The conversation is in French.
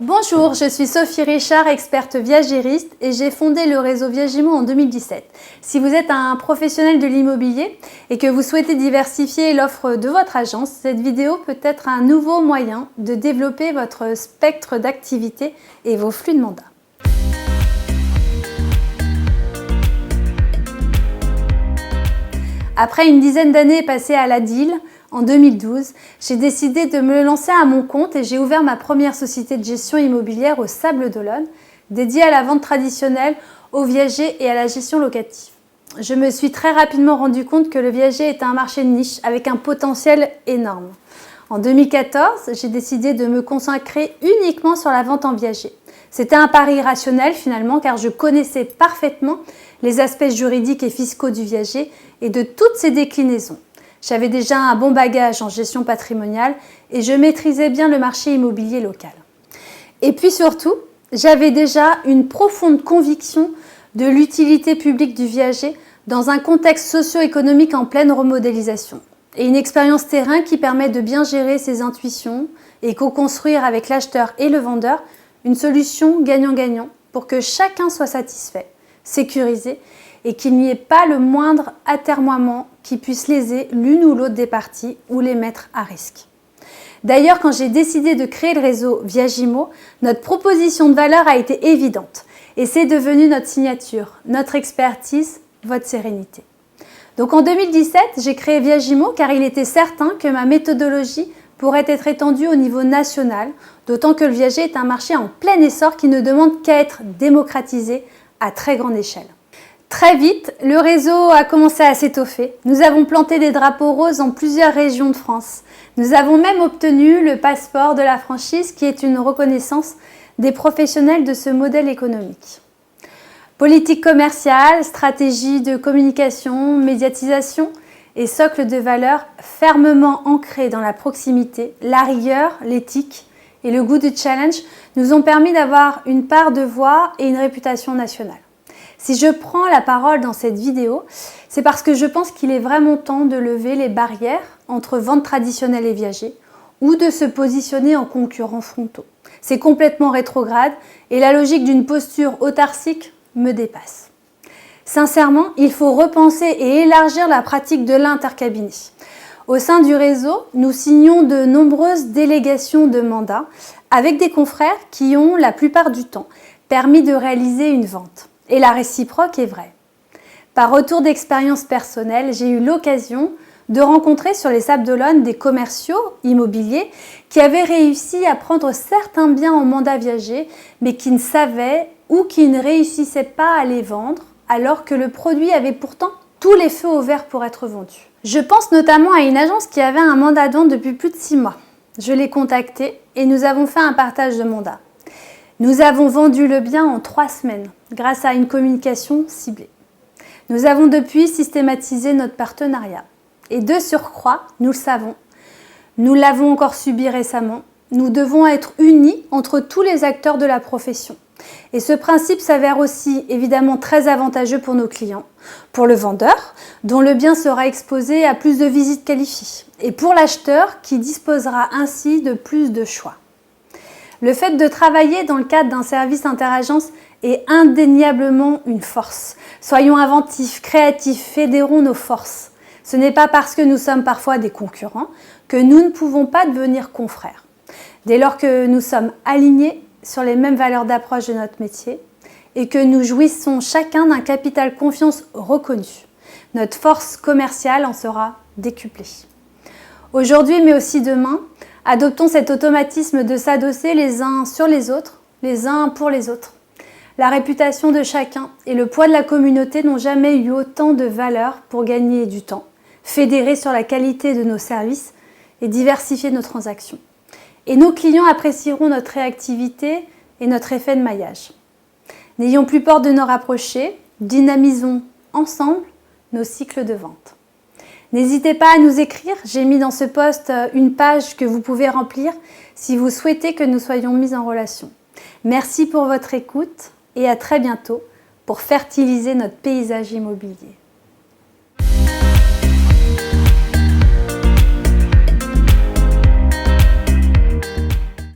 Bonjour, je suis Sophie Richard, experte viagériste et j'ai fondé le réseau Viagimo en 2017. Si vous êtes un professionnel de l'immobilier et que vous souhaitez diversifier l'offre de votre agence, cette vidéo peut être un nouveau moyen de développer votre spectre d'activité et vos flux de mandats. Après une dizaine d'années passées à la DIL, en 2012, j'ai décidé de me lancer à mon compte et j'ai ouvert ma première société de gestion immobilière au Sables d'Olonne, dédiée à la vente traditionnelle, aux viagers et à la gestion locative. Je me suis très rapidement rendu compte que le viager était un marché de niche avec un potentiel énorme. En 2014, j'ai décidé de me consacrer uniquement sur la vente en viager. C'était un pari rationnel finalement car je connaissais parfaitement les aspects juridiques et fiscaux du viager et de toutes ses déclinaisons. J'avais déjà un bon bagage en gestion patrimoniale et je maîtrisais bien le marché immobilier local. Et puis surtout, j'avais déjà une profonde conviction de l'utilité publique du viager dans un contexte socio-économique en pleine remodélisation. Et une expérience terrain qui permet de bien gérer ses intuitions et co-construire avec l'acheteur et le vendeur une solution gagnant-gagnant pour que chacun soit satisfait, sécurisé et qu'il n'y ait pas le moindre atermoiement qui puisse léser l'une ou l'autre des parties ou les mettre à risque. D'ailleurs, quand j'ai décidé de créer le réseau Viagimo, notre proposition de valeur a été évidente et c'est devenu notre signature, notre expertise, votre sérénité. Donc en 2017, j'ai créé Viagimo car il était certain que ma méthodologie pourrait être étendue au niveau national, d'autant que le viager est un marché en plein essor qui ne demande qu'à être démocratisé à très grande échelle. Très vite, le réseau a commencé à s'étoffer. Nous avons planté des drapeaux roses dans plusieurs régions de France. Nous avons même obtenu le passeport de la franchise qui est une reconnaissance des professionnels de ce modèle économique. Politique commerciale, stratégie de communication, médiatisation et socle de valeurs fermement ancrés dans la proximité, la rigueur, l'éthique et le goût du challenge nous ont permis d'avoir une part de voix et une réputation nationale. Si je prends la parole dans cette vidéo, c'est parce que je pense qu'il est vraiment temps de lever les barrières entre vente traditionnelle et viager ou de se positionner en concurrents frontaux. C'est complètement rétrograde et la logique d'une posture autarcique me dépasse. Sincèrement, il faut repenser et élargir la pratique de l'intercabinet. Au sein du réseau, nous signons de nombreuses délégations de mandats avec des confrères qui ont, la plupart du temps, permis de réaliser une vente. Et la réciproque est vraie. Par retour d'expérience personnelle, j'ai eu l'occasion de rencontrer sur les Sables d'Olonne des commerciaux immobiliers qui avaient réussi à prendre certains biens en mandat viager, mais qui ne savaient ou qui ne réussissaient pas à les vendre, alors que le produit avait pourtant tous les feux au vert pour être vendu. Je pense notamment à une agence qui avait un mandat de vente depuis plus de 6 mois. Je l'ai contactée et nous avons fait un partage de mandat. Nous avons vendu le bien en 3 semaines grâce à une communication ciblée. Nous avons depuis systématisé notre partenariat. Et de surcroît, nous le savons, nous l'avons encore subi récemment, nous devons être unis entre tous les acteurs de la profession. Et ce principe s'avère aussi évidemment très avantageux pour nos clients, pour le vendeur, dont le bien sera exposé à plus de visites qualifiées, et pour l'acheteur qui disposera ainsi de plus de choix. Le fait de travailler dans le cadre d'un service interagence est indéniablement une force. Soyons inventifs, créatifs, fédérons nos forces. Ce n'est pas parce que nous sommes parfois des concurrents que nous ne pouvons pas devenir confrères. Dès lors que nous sommes alignés sur les mêmes valeurs d'approche de notre métier et que nous jouissons chacun d'un capital confiance reconnu, notre force commerciale en sera décuplée. Aujourd'hui, mais aussi demain, adoptons cet automatisme de s'adosser les uns sur les autres, les uns pour les autres. La réputation de chacun et le poids de la communauté n'ont jamais eu autant de valeur pour gagner du temps, fédérer sur la qualité de nos services et diversifier nos transactions. Et nos clients apprécieront notre réactivité et notre effet de maillage. N'ayons plus peur de nous rapprocher, dynamisons ensemble nos cycles de vente. N'hésitez pas à nous écrire, j'ai mis dans ce post une page que vous pouvez remplir si vous souhaitez que nous soyons mis en relation. Merci pour votre écoute et à très bientôt pour fertiliser notre paysage immobilier.